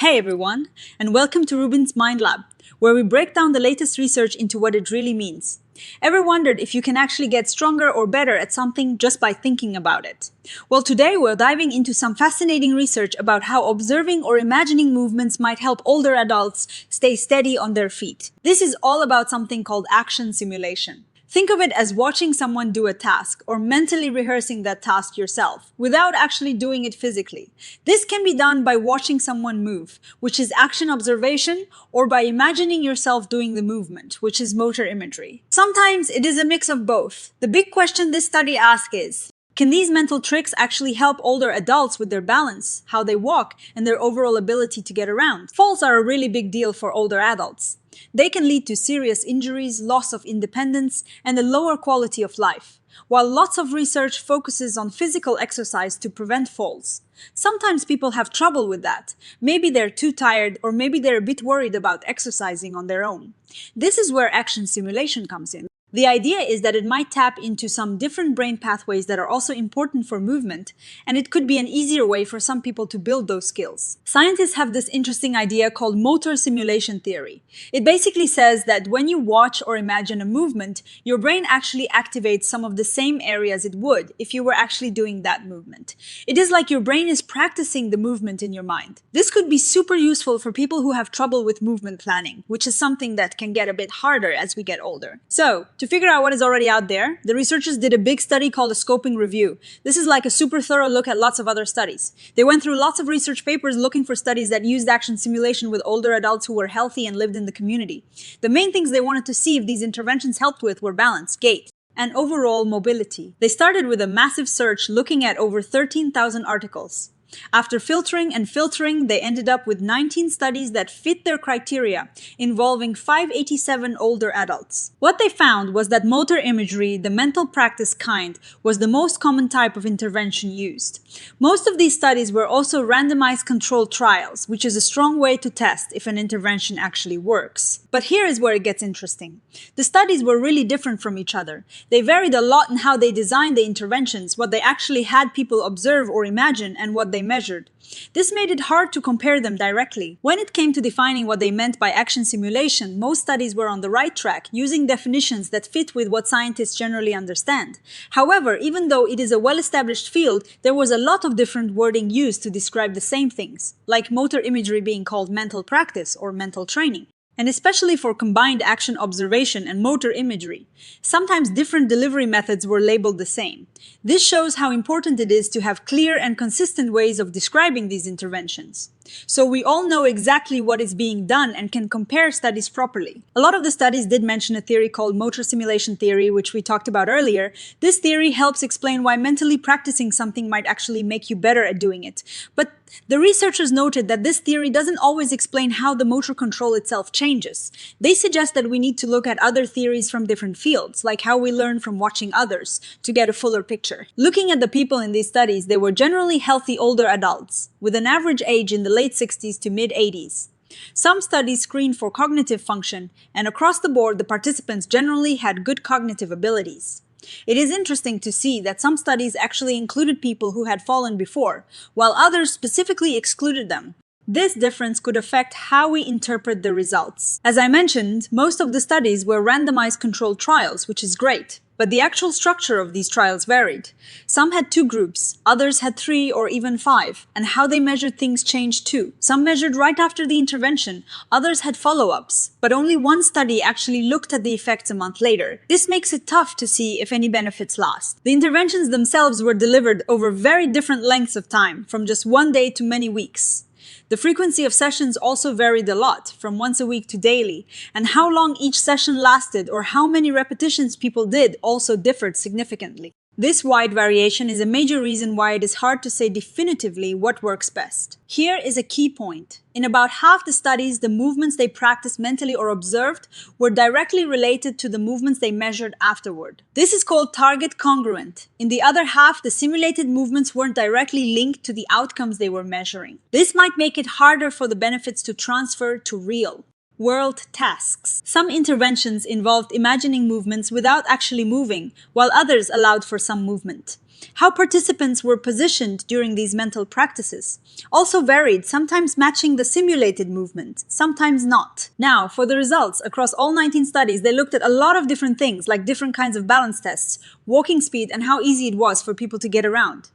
Hey everyone, and welcome to RUBIN'S Mind Lab, where we break down the latest research into what it really means. Ever wondered if you can actually get stronger or better at something just by thinking about it? Well, today we're diving into some fascinating research about how observing or imagining movements might help older adults stay steady on their feet. This is all about something called action simulation. Think of it as watching someone do a task or mentally rehearsing that task yourself without actually doing it physically. This can be done by watching someone move, which is action observation, or by imagining yourself doing the movement, which is motor imagery. Sometimes it is a mix of both. The big question this study asks is, can these mental tricks actually help older adults with their balance, how they walk, and their overall ability to get around? Falls are a really big deal for older adults. They can lead to serious injuries, loss of independence, and a lower quality of life, while lots of research focuses on physical exercise to prevent falls. Sometimes people have trouble with that. Maybe they're too tired, or maybe they're a bit worried about exercising on their own. This is where action simulation comes in. The idea is that it might tap into some different brain pathways that are also important for movement, and it could be an easier way for some people to build those skills. Scientists have this interesting idea called motor simulation theory. It basically says that when you watch or imagine a movement, your brain actually activates some of the same areas it would if you were actually doing that movement. It is like your brain is practicing the movement in your mind. This could be super useful for people who have trouble with movement planning, which is something that can get a bit harder as we get older. So, to figure out what is already out there, the researchers did a big study called a scoping review. This is like a super thorough look at lots of other studies. They went through lots of research papers looking for studies that used action simulation with older adults who were healthy and lived in the community. The main things they wanted to see if these interventions helped with were balance, gait, and overall mobility. They started with a massive search looking at over 13,000 articles. After filtering and filtering, they ended up with 19 studies that fit their criteria, involving 587 older adults. What they found was that motor imagery, the mental practice kind, was the most common type of intervention used. Most of these studies were also randomized controlled trials, which is a strong way to test if an intervention actually works. But here is where it gets interesting. The studies were really different from each other. They varied a lot in how they designed the interventions, what they actually had people observe or imagine, and what they measured. This made it hard to compare them directly. When it came to defining what they meant by action simulation, most studies were on the right track, using definitions that fit with what scientists generally understand. However, even though it is a well-established field, there was a lot of different wording used to describe the same things, like motor imagery being called mental practice or mental training, and especially for combined action observation and motor imagery. Sometimes different delivery methods were labeled the same. This shows how important it is to have clear and consistent ways of describing these interventions, so we all know exactly what is being done and can compare studies properly. A lot of the studies did mention a theory called motor simulation theory, which we talked about earlier. This theory helps explain why mentally practicing something might actually make you better at doing it. But the researchers noted that this theory doesn't always explain how the motor control itself changes. They suggest that we need to look at other theories from different fields, like how we learn from watching others, to get a fuller picture. Looking at the people in these studies, they were generally healthy older adults, with an average age in the late 60s to mid-80s. Some studies screened for cognitive function, and across the board, the participants generally had good cognitive abilities. It is interesting to see that some studies actually included people who had fallen before, while others specifically excluded them. This difference could affect how we interpret the results. As I mentioned, most of the studies were randomized controlled trials, which is great. But the actual structure of these trials varied. Some had 2 groups, others had 3 or even 5, and how they measured things changed too. Some measured right after the intervention, others had follow-ups, but only one study actually looked at the effects a month later. This makes it tough to see if any benefits last. The interventions themselves were delivered over very different lengths of time, from just one day to many weeks. The frequency of sessions also varied a lot, from once a week to daily, and how long each session lasted or how many repetitions people did also differed significantly. This wide variation is a major reason why it is hard to say definitively what works best. Here is a key point. In about half the studies, the movements they practiced mentally or observed were directly related to the movements they measured afterward. This is called target congruent. In the other half, the simulated movements weren't directly linked to the outcomes they were measuring. This might make it harder for the benefits to transfer to real. World tasks. Some interventions involved imagining movements without actually moving, while others allowed for some movement. How participants were positioned during these mental practices also varied, sometimes matching the simulated movement, sometimes not. Now, for the results, across all 19 studies, they looked at a lot of different things, like different kinds of balance tests, walking speed, and how easy it was for people to get around.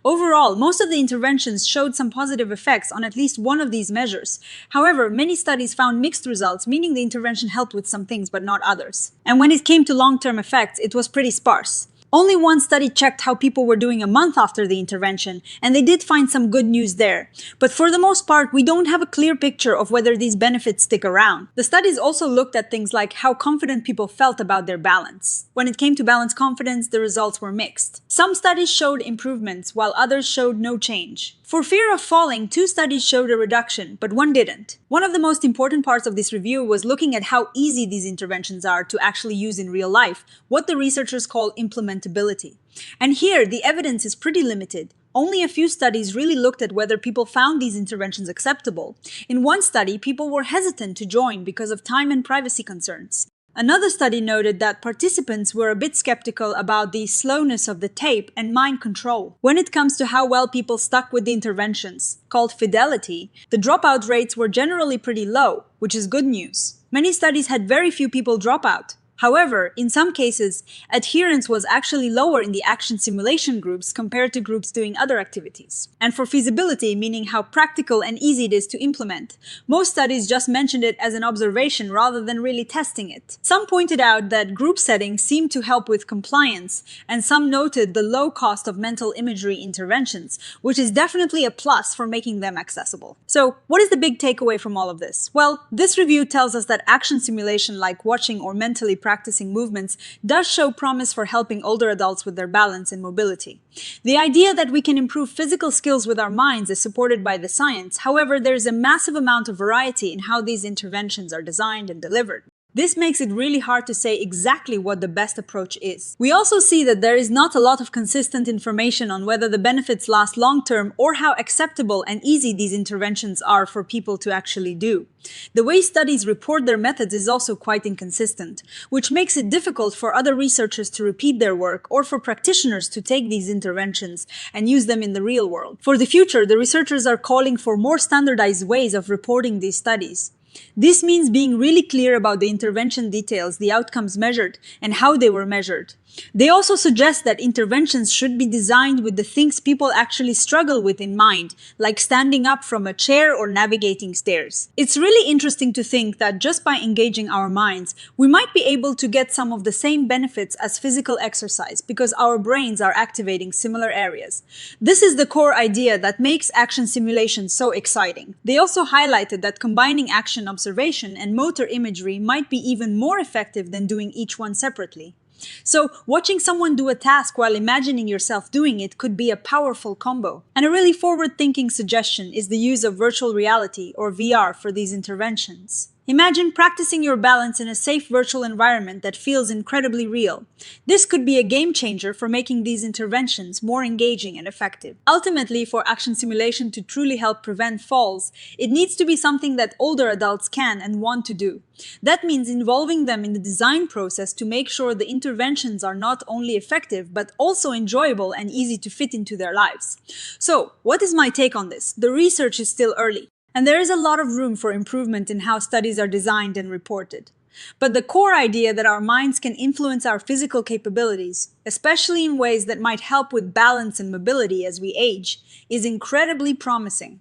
Overall, most of the interventions showed some positive effects on at least one of these measures. However, many studies found mixed results, meaning the intervention helped with some things but not others. And when it came to long-term effects, it was pretty sparse. Only one study checked how people were doing a month after the intervention, and they did find some good news there. But for the most part, we don't have a clear picture of whether these benefits stick around. The studies also looked at things like how confident people felt about their balance. When it came to balance confidence, the results were mixed. Some studies showed improvements, while others showed no change. For fear of falling, 2 studies showed a reduction, but one didn't. One of the most important parts of this review was looking at how easy these interventions are to actually use in real life, what the researchers call implementability. And here, the evidence is pretty limited. Only a few studies really looked at whether people found these interventions acceptable. In one study, people were hesitant to join because of time and privacy concerns. Another study noted that participants were a bit skeptical about the slowness of the tape and mind control. When it comes to how well people stuck with the interventions, called fidelity, the dropout rates were generally pretty low, which is good news. Many studies had very few people drop out. However, in some cases, adherence was actually lower in the action simulation groups compared to groups doing other activities. And for feasibility, meaning how practical and easy it is to implement, most studies just mentioned it as an observation rather than really testing it. Some pointed out that group settings seemed to help with compliance, and some noted the low cost of mental imagery interventions, which is definitely a plus for making them accessible. So, what is the big takeaway from all of this? Well, this review tells us that action simulation like watching or mentally practicing movements does show promise for helping older adults with their balance and mobility. The idea that we can improve physical skills with our minds is supported by the science. However, there is a massive amount of variety in how these interventions are designed and delivered. This makes it really hard to say exactly what the best approach is. We also see that there is not a lot of consistent information on whether the benefits last long-term or how acceptable and easy these interventions are for people to actually do. The way studies report their methods is also quite inconsistent, which makes it difficult for other researchers to repeat their work or for practitioners to take these interventions and use them in the real world. For the future, the researchers are calling for more standardized ways of reporting these studies. This means being really clear about the intervention details, the outcomes measured, and how they were measured. They also suggest that interventions should be designed with the things people actually struggle with in mind, like standing up from a chair or navigating stairs. It's really interesting to think that just by engaging our minds, we might be able to get some of the same benefits as physical exercise because our brains are activating similar areas. This is the core idea that makes action simulation so exciting. They also highlighted that combining action observation and motor imagery might be even more effective than doing each one separately. So, watching someone do a task while imagining yourself doing it could be a powerful combo. And a really forward-thinking suggestion is the use of virtual reality, or VR, for these interventions. Imagine practicing your balance in a safe virtual environment that feels incredibly real. This could be a game changer for making these interventions more engaging and effective. Ultimately, for action simulation to truly help prevent falls, it needs to be something that older adults can and want to do. That means involving them in the design process to make sure the interventions are not only effective, but also enjoyable and easy to fit into their lives. So, what is my take on this? The research is still early, and there is a lot of room for improvement in how studies are designed and reported. But the core idea that our minds can influence our physical capabilities, especially in ways that might help with balance and mobility as we age, is incredibly promising.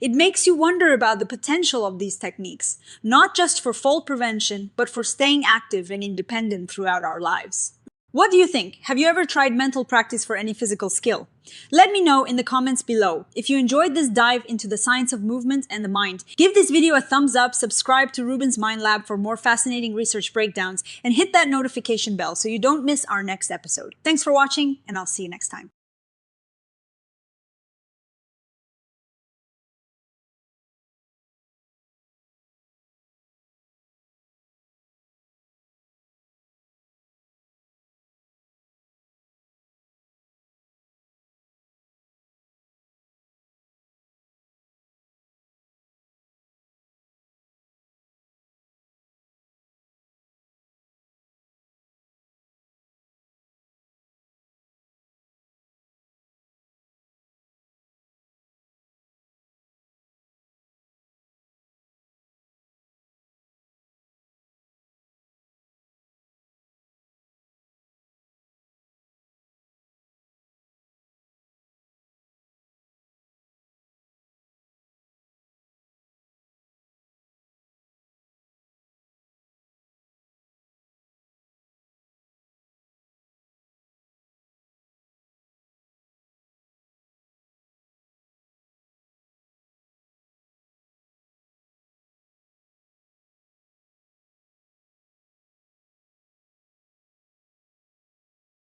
It makes you wonder about the potential of these techniques, not just for fall prevention, but for staying active and independent throughout our lives. What do you think? Have you ever tried mental practice for any physical skill? Let me know in the comments below. If you enjoyed this dive into the science of movement and the mind, give this video a thumbs up, subscribe to RUBIN'S Mind Lab for more fascinating research breakdowns, and hit that notification bell so you don't miss our next episode. Thanks for watching, and I'll see you next time.